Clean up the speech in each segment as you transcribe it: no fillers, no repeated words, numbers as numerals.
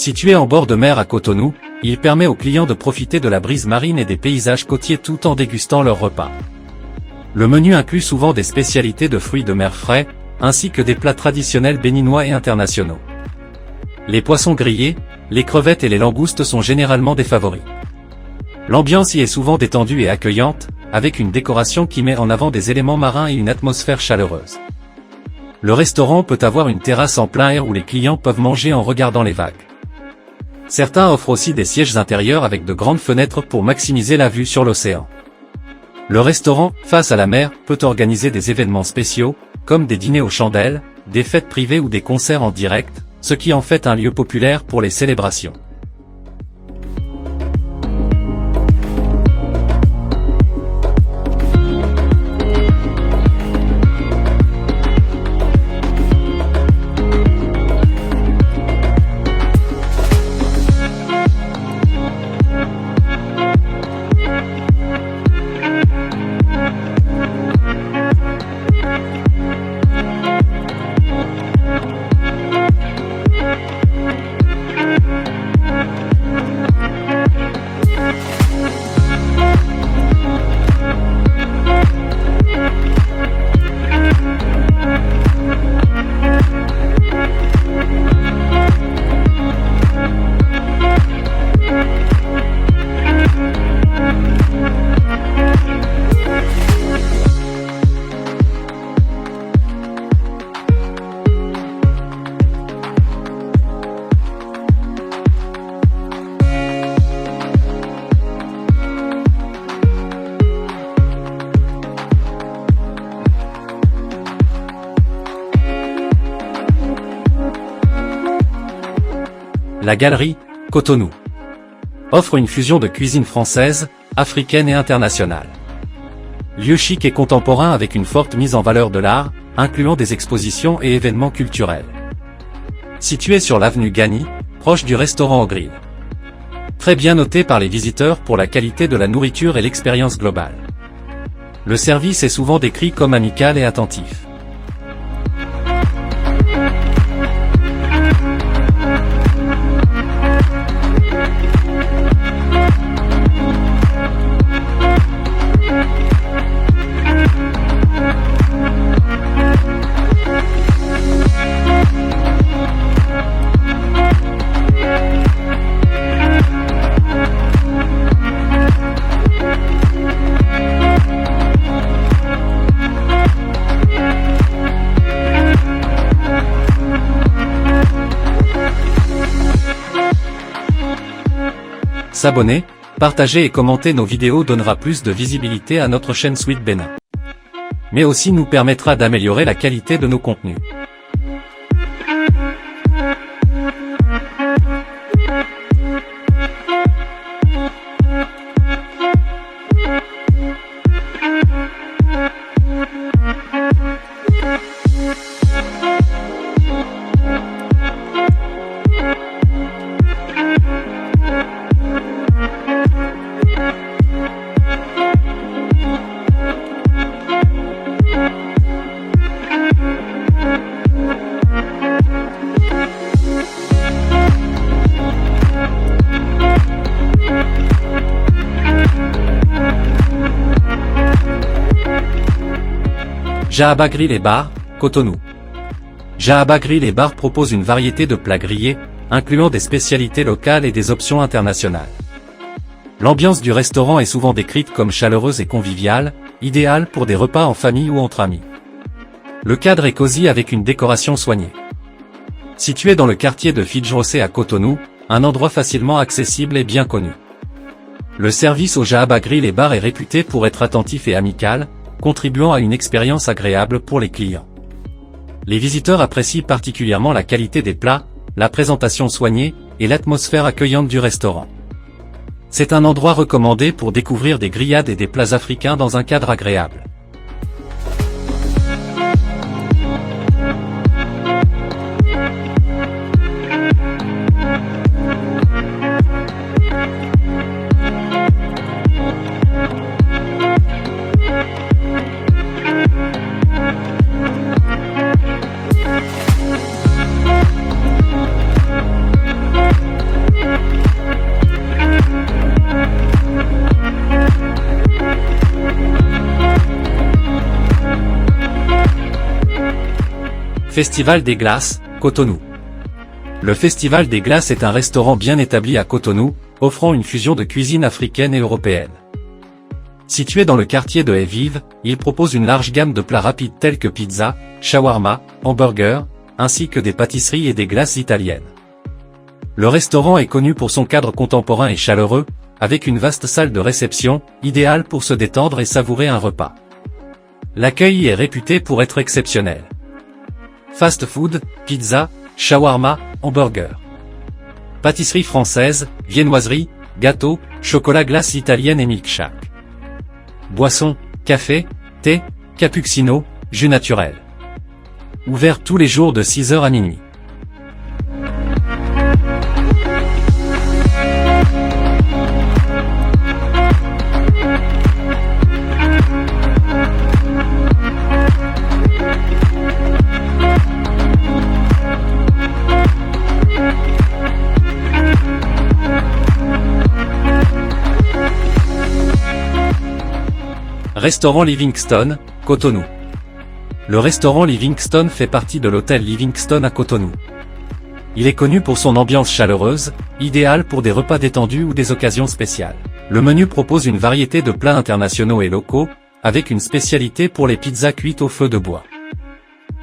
Situé en bord de mer à Cotonou, il permet aux clients de profiter de la brise marine et des paysages côtiers tout en dégustant leur repas. Le menu inclut souvent des spécialités de fruits de mer frais, ainsi que des plats traditionnels béninois et internationaux. Les poissons grillés, les crevettes et les langoustes sont généralement des favoris. L'ambiance y est souvent détendue et accueillante, avec une décoration qui met en avant des éléments marins et une atmosphère chaleureuse. Le restaurant peut avoir une terrasse en plein air où les clients peuvent manger en regardant les vagues. Certains offrent aussi des sièges intérieurs avec de grandes fenêtres pour maximiser la vue sur l'océan. Le restaurant, face à la mer, peut organiser des événements spéciaux, comme des dîners aux chandelles, des fêtes privées ou des concerts en direct, ce qui en fait un lieu populaire pour les célébrations. La Galerie, Cotonou, offre une fusion de cuisine française, africaine et internationale. Lieu chic et contemporain avec une forte mise en valeur de l'art, incluant des expositions et événements culturels. Situé sur l'avenue Gagny, proche du restaurant au grill. Très bien noté par les visiteurs pour la qualité de la nourriture et l'expérience globale. Le service est souvent décrit comme amical et attentif. S'abonner, partager et commenter nos vidéos donnera plus de visibilité à notre chaîne Sweet Bénin. Mais aussi nous permettra d'améliorer la qualité de nos contenus. Jahaba Grill et Bar, Cotonou. Jahaba Grill et Bar propose une variété de plats grillés, incluant des spécialités locales et des options internationales. L'ambiance du restaurant est souvent décrite comme chaleureuse et conviviale, idéale pour des repas en famille ou entre amis. Le cadre est cosy avec une décoration soignée. Situé dans le quartier de Fidjrosé à Cotonou, un endroit facilement accessible et bien connu. Le service au Jahaba Grill et Bar est réputé pour être attentif et amical, contribuant à une expérience agréable pour les clients. Les visiteurs apprécient particulièrement la qualité des plats, la présentation soignée, et l'atmosphère accueillante du restaurant. C'est un endroit recommandé pour découvrir des grillades et des plats africains dans un cadre agréable. Festival des Glaces, Cotonou. Le Festival des Glaces est un restaurant bien établi à Cotonou, offrant une fusion de cuisine africaine et européenne. Situé dans le quartier de Haye-Vive, il propose une large gamme de plats rapides tels que pizza, shawarma, hamburgers, ainsi que des pâtisseries et des glaces italiennes. Le restaurant est connu pour son cadre contemporain et chaleureux, avec une vaste salle de réception, idéale pour se détendre et savourer un repas. L'accueil y est réputé pour être exceptionnel. Fast food, pizza, shawarma, hamburger. Pâtisserie française, viennoiserie, gâteaux, chocolat glace italienne et milkshake. Boissons, café, thé, cappuccino, jus naturel. Ouvert tous les jours de 6h à minuit. Restaurant Livingston, Cotonou. Le restaurant Livingston fait partie de l'hôtel Livingston à Cotonou. Il est connu pour son ambiance chaleureuse, idéale pour des repas détendus ou des occasions spéciales. Le menu propose une variété de plats internationaux et locaux, avec une spécialité pour les pizzas cuites au feu de bois.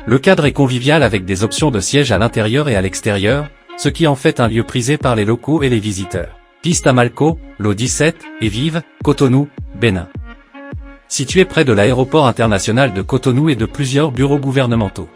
Le cadre est convivial avec des options de sièges à l'intérieur et à l'extérieur, ce qui en fait un lieu prisé par les locaux et les visiteurs. Piste à Malco, Lot 17, Haye-Vive, Cotonou, Bénin. Situé près de l'aéroport international de Cotonou et de plusieurs bureaux gouvernementaux.